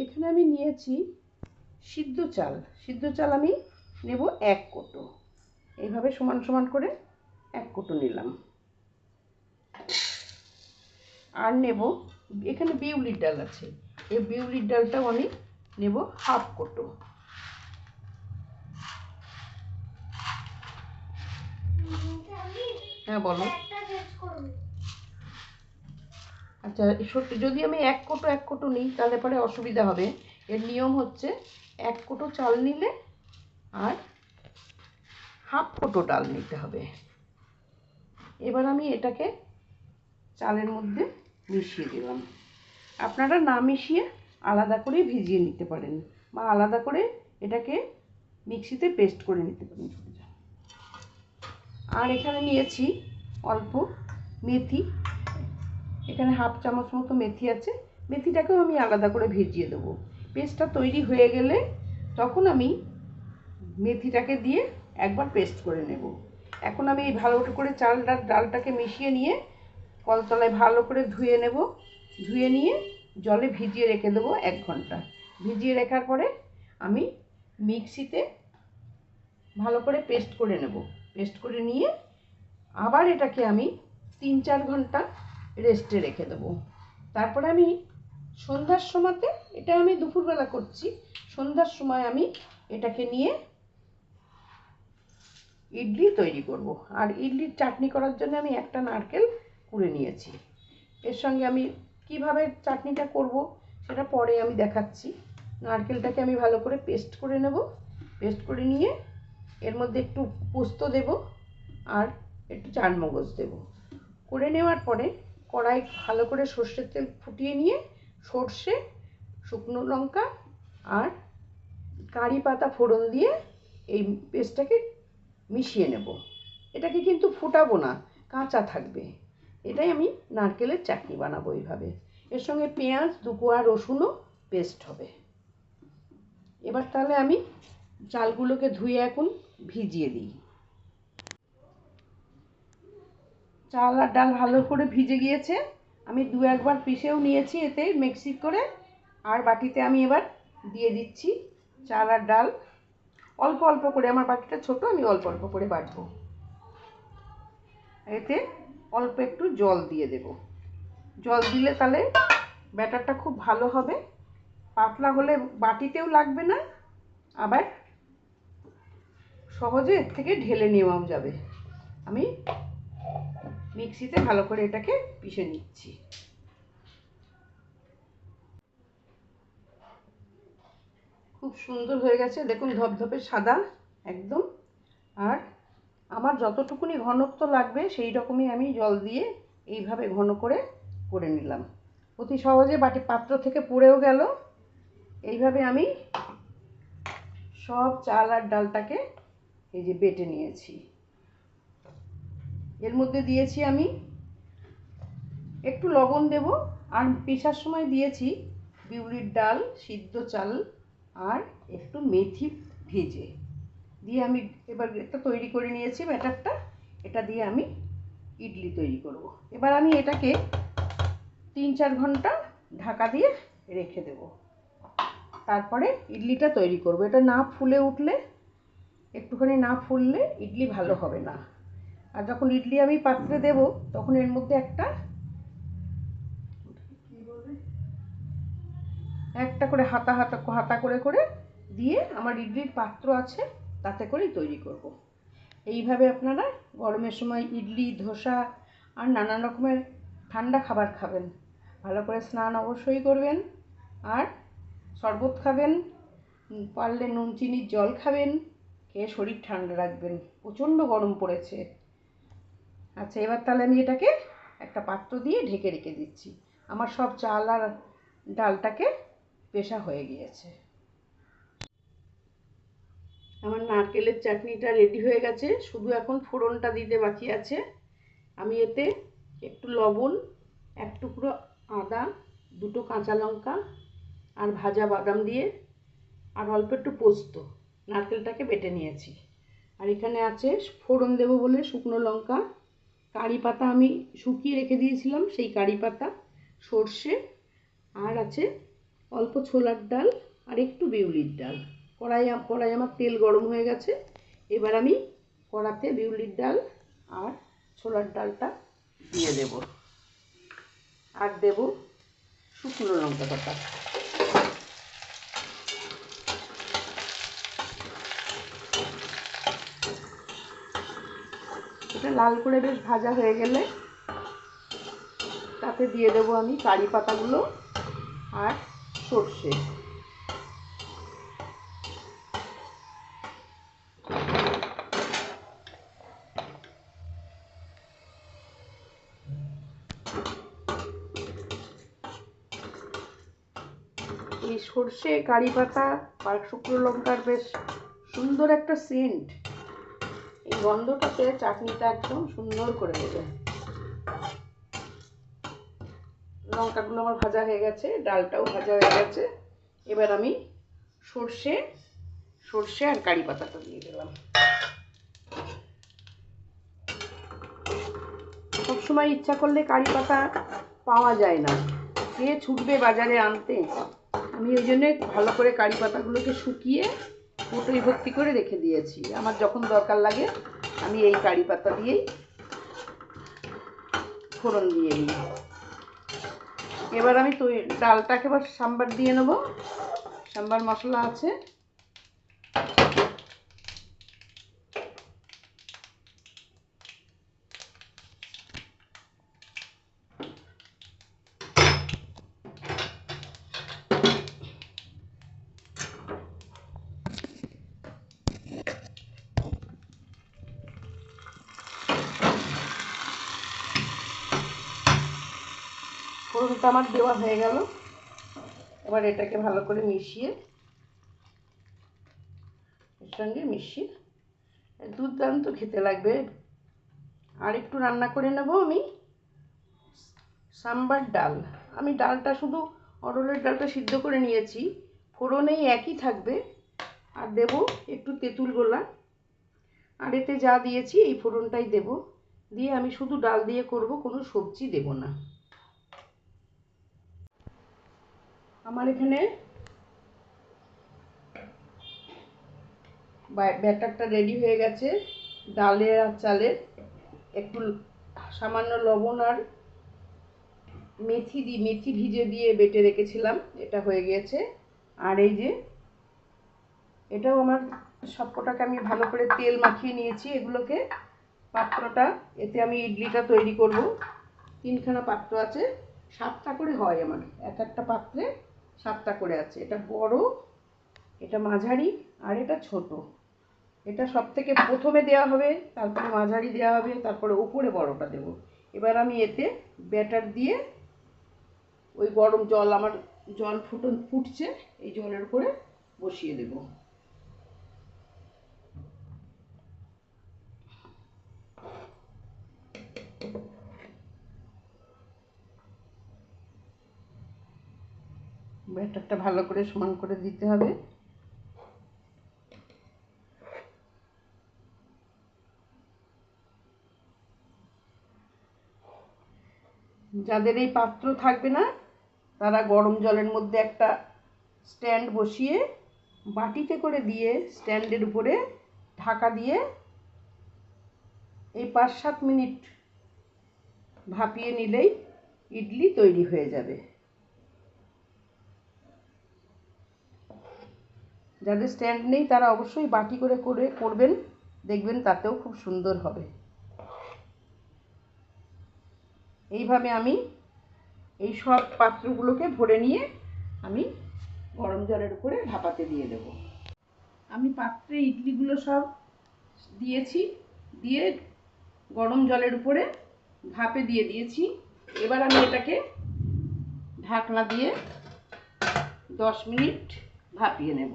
এখানে আমি নিয়েছি সিদ্ধ চাল আমি নেব 1 কোটো। এইভাবে সমান সমান করে 1 কোটো নিলাম। আর নেব এখানে বিউলির ডাল আছে, এই বিউলির ডালটাও আমি নেব 1/2 কোটো। হ্যাঁ বলো। আচ্ছা, যদি আমি 1 কোটো নিই তাহলে পরে অসুবিধা হবে। এর নিয়ম হচ্ছে 1 কোটো চাল নিলে আর 1/2 কোটো ডাল নিতে হবে। এবার আমি এটাকে চালের মধ্যে মিশিয়ে দিলাম। আপনারা না মিশিয়ে আলাদা করে ভিজিয়ে নিতে পারেন বা আলাদা করে এটাকে মিক্সিতে পেস্ট করে নিতে পারেন। আর এখানে নিয়েছি অল্প মেথি, এখানে 1/2 চামচ মতো মেথি আছে। মেথিটাকেও আমি আলাদা করে ভিজিয়ে দেবো। পেস্টটা তৈরি হয়ে গেলে তখন আমি মেথিটাকে দিয়ে একবার পেস্ট করে নেব। এখন আমি এই ভালো করে ডালটাকে মিশিয়ে নিয়ে কলতলায় ভালো করে ধুয়ে নেব। ধুয়ে নিয়ে জলে ভিজিয়ে রেখে দেবো 1 ঘন্টা। ভিজিয়ে রাখার পরে আমি মিক্সিতে ভালো করে পেস্ট করে নেব। পেস্ট করে নিয়ে আবার এটাকে আমি 3-4 ঘন্টা রেস্টে রেখে দেবো। তারপরে আমি সন্ধ্যার সময়তে, এটা আমি দুপুরবেলা করছি, সন্ধ্যার সময় আমি এটাকে নিয়ে ইডলি তৈরি করব। আর ইডলির চাটনি করার জন্য আমি একটা নারকেল কুড়ে নিয়েছি। এর সঙ্গে আমি কিভাবে চাটনিটা করব সেটা পরে আমি দেখাচ্ছি। নারকেলটাকে আমি ভালো করে পেস্ট করে নেব। পেস্ট করে নিয়ে এর মধ্যে একটু পোস্ত দেব আর একটু চারমগজ দেব। করে নেওয়ার পরে কড়াই ভালো করে সর্ষের তেল ফুটিয়ে নিয়ে সর্ষে, শুকনো লঙ্কা আর কারি পাতা ফোড়ন দিয়ে এই পেস্টটাকে মিশিয়ে নেব। এটাকে কিন্তু ফোটাবো না, কাঁচা থাকবে। এটাই আমি নারকেলের চাটনি বানাবো এইভাবে। এর সঙ্গে পেঁয়াজ, 2 কোয়া রসুনও পেস্ট হবে। এবার তাহলে আমি চালগুলোকে ধুয়ে এখন ভিজিয়ে দিই। চাল আর ডাল ভালো করে ভিজে গিয়েছে। আমি 2-1 বার পিষেও নিয়েছি এতে মিক্সি করে। আর বাটিতে আমি এবার দিয়ে দিচ্ছি চাল আর ডাল অল্প অল্প করে। আমার বাটিটা ছোট, আমি অল্প অল্প করে বাটবো। এতে অল্প একটু জল দিয়ে দেব। জল দিলে তাহলে ব্যাটারটা খুব ভালো হবে। পাতলা হলে বাটিতেও লাগবে না, আবার সহজে এর থেকে ঢেলে নেওয়াও যাবে। আমি মিক্সিতে ভালো করে এটাকে পিষে নিচ্ছি। খুব সুন্দর হয়ে গেছে, দেখুন ধপধপে সাদা একদম। আর আমার যতটুকুনি ঘনত্ব লাগবে সেই রকমই আমি জল দিয়ে এইভাবে ঘন করে করে নিলাম। অতি সহজে পাত্র থেকে পড়েও গেল। এইভাবে আমি সব চাল আর ডালটাকে এই যে বেটে নিয়েছি। এর মধ্যে দিয়েছি আমি একটু লবণ দেব। আর পিষার সময় দিয়েছি বিউলির ডাল, সিদ্ধ চাল আর একটু মেথি ভেজে দিয়ে আমি এবার এটা তৈরি করে নিয়েছি ব্যাটারটা। এটা দিয়ে আমি ইডলি তৈরি করব। এবার আমি এটাকে 3-4 ঘন্টা ঢাকা দিয়ে রেখে দেব। তারপরে ইডলিটা তৈরি করব। এটা না ফুলে উঠলে, একটুখানি না ফুললে ইডলি ভালো হবে না। আর যখন ইডলি আমি পাত্রে দেব তখন এর মধ্যে একটা করে হাতা করে করে দিয়ে আমার ইডলির পাত্র আছে তাতে করেই তৈরি করব। এইভাবে আপনারা গরমের সময় ইডলি, ধোসা আর নানান রকমের ঠান্ডা খাবার খাবেন। ভালো করে স্নান অবশ্যই করবেন আর শরবত খাবেন, পারলে নুন চিনির জল খাবেন, খেয়ে শরীর ঠান্ডা রাখবেন। প্রচণ্ড গরম পড়েছে। আচ্ছা, এবার তাহলে আমি এটাকে একটা পাত্র দিয়ে ঢেকে রেখে দিচ্ছি। আমার সব চাল আর ডালটাকে পেষা হয়ে গিয়েছে। আমার নারকেলের চাটনিটা রেডি হয়ে গেছে, শুধু এখন ফোড়নটা দিতে বাকি আছে। আমি এতে একটু লবণ, 1 টুকরো আদা, 2টো কাঁচা লঙ্কা আর ভাজা বাদাম দিয়ে আর অল্প একটু পোস্ত, নারকেলটাকে বেটে নিয়েছি। আর এখানে আছে ফোড়ন দেব বলে শুকনো লঙ্কা, কারি পাতা আমি শুকিয়ে রেখে দিয়েছিলাম সেই কারি পাতা, সর্ষে, আর আছে অল্প ছোলার ডাল আর একটু বিউলির ডাল। কড়াই আমার তেল গরম হয়ে গেছে। এবার আমি কড়াতে বিউলির ডাল আর ছোলার ডালটা দিয়ে দেব, আর দেব শুকনো লঙ্কা বাটা। এটা লাল করে বেশ ভাজা হয়ে গেলে তাতে দিয়ে দেবো আমি কারি পাতাগুলো আর সর্ষে। এই সর্ষে, কারি পাতা আর শুকনো লঙ্কার বেশ সুন্দর একটা সেন্ট, এই গন্ধটাতে চাটনিটা একদম সুন্দর করে দেবে। লঙ্কাগুলো আমার ভাজা হয়ে গেছে, ডালটাও ভাজা হয়ে গেছে। এবার আমি সর্ষে আর কারি পাতাটা দিয়ে দিলাম। সবসময় ইচ্ছা করলে কারি পাতা পাওয়া যায় না, কে ছুটবে বাজারে আনতে। আমি ওই জন্যে ভালো করে কারি পাতাগুলোকে শুকিয়ে কৌটোয় ভর্তি করে রেখে দিয়েছি। আমার যখন দরকার লাগে আমি এই কারি পাতা দিয়েই ফোড়ন দিয়ে নিই। এবার আমি ডালটাকে এবার সাম্বার দিয়ে নেব। সাম্বার মশলা আছে, ফোড়নটা আমার দেওয়া হয়ে গেল। এবার এটাকে ভালো করে মিশিয়ে এর সঙ্গে মিশিয়ে দুর্দান্ত খেতে লাগবে। আর একটু রান্না করে নেব আমি সাম্বার ডাল। আমি ডালটা শুধু অরহরের ডালটা সিদ্ধ করে নিয়েছি, ফোড়নেই একই থাকবে। আর দেব একটু তেঁতুল গোলা, আর এতে যা দিয়েছি এই ফোড়নটাই দেব। দিয়ে আমি শুধু ডাল দিয়ে করব, কোনো সবজি দেব না। আমার এখানে ব্যাটারটা রেডি হয়ে গেছে। ডালের আর চালের একটু সামান্য লবণ আর মেথি ভিজে দিয়ে বেটে রেখেছিলাম, এটা হয়ে গিয়েছে। আর এই যে এটাও আমার সবকটাকে আমি ভালো করে তেল মাখিয়ে নিয়েছি। এগুলোকে পাত্রটা, এতে আমি ইডলিটা তৈরি করব। 3খানা পাত্র আছে, 7টা করে হয় আমার, এক একটা পাত্রে 7টা করে আছে। এটা বড়, এটা মাঝারি আর এটা ছোট। এটা সব থেকে প্রথমে দেওয়া হবে, তারপরে মাঝারি দেওয়া হবে, তারপরে উপরে বড়টা দেব। এবার আমি এতে ব্যাটার দিয়ে ওই গরম জল, আমার জল ফুটছে, এই জলের উপরে বসিয়ে দেব। ব্যাটারটা ভালো করে সমান করে দিতে হবে। যাদের এই পাত্র থাকবে না তারা গরম জলের মধ্যে একটা স্ট্যান্ড বসিয়ে বাটিতে করে দিয়ে স্ট্যান্ডের উপরে ঢাকা দিয়ে এই 5-7 মিনিট ভাপিয়ে নিলেই ইডলি তৈরি হয়ে যাবে। যাদের স্ট্যান্ড নেই তারা অবশ্যই বাটি করে করবেন, দেখবেন তাতেও খুব সুন্দর হবে। এইভাবে আমি এই সব পাত্রগুলোকে ভরে নিয়ে আমি গরম জলের উপরে ভাপাতে দিয়ে দেব। আমি পাত্রে ইডলিগুলো সব দিয়েছি, দিয়ে গরম জলের উপরে ভাপে দিয়ে দিয়েছি। এবার আমি এটাকে ঢাকনা দিয়ে 10 মিনিট ভাপিয়ে নেব।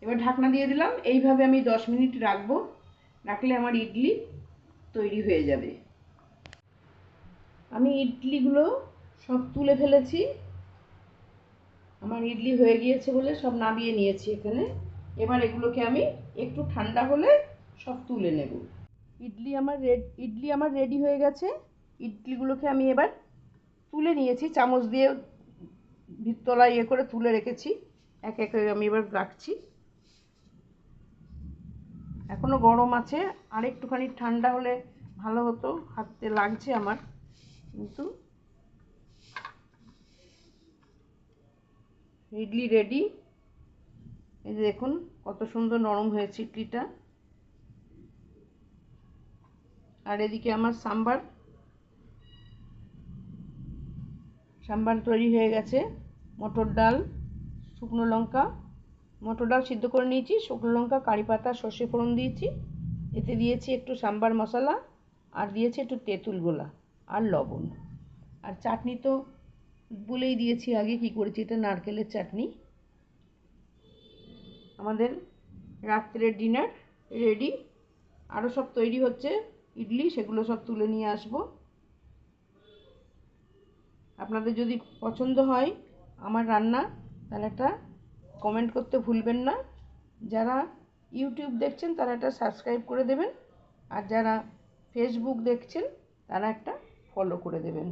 এবার ঢাকনা দিয়ে দিলাম। এইভাবে আমি 10 মিনিট রাখবো, রাখলে আমার ইডলি তৈরি হয়ে যাবে। আমি ইডলিগুলো সব তুলে ফেলেছি। আমার ইডলি হয়ে গিয়েছে বলে সব নামিয়ে নিয়েছি এখানে। এবার এগুলোকে আমি একটু ঠান্ডা হলে সব তুলে নেব। ইডলি আমার রেডি হয়ে গেছে। ইডলিগুলোকে আমি এবার তুলে নিয়েছি, চামচ দিয়ে ভিতলা ইয়ে করে তুলে রেখেছি, এক এক আমি এবার রাখছি। এখনও গরম আছে, আর একটুখানি ঠান্ডা হলে ভালো হতো, হাতে লাগছে আমার। কিন্তু ইডলি রেডি। এই যে দেখুন কত সুন্দর নরম হয়েছে ইডলিটা। আর এদিকে আমার সাম্বার তৈরি হয়ে গেছে। মটর ডাল, শুকনো লঙ্কা, মটর ডাল সিদ্ধ করে নিয়েছি, শুকনো লঙ্কা, কারি পাতা, সর্ষে ফোড়ন দিয়েছি, এতে দিয়েছি একটু সাম্বার মশলা, আর দিয়েছি একটু তেঁতুল গোলা আর লবণ। আর চাটনি তো বলেই দিয়েছি আগে কি করেছি, এটা নারকেলের চাটনি। আমাদের রাত্রের ডিনার রেডি। আরও সব তৈরি হচ্ছে ইডলি, সেগুলো সব তুলে নিয়ে আসবো। আপনাদের যদি পছন্দ হয় আমার রান্না, তাহলে একটা কমেন্ট করতে ভুলবেন না। যারা ইউটিউব দেখছেন তারা একটা সাবস্ক্রাইব করে দেবেন, আর যারা ফেসবুক দেখছেন তারা একটা ফলো করে দেবেন।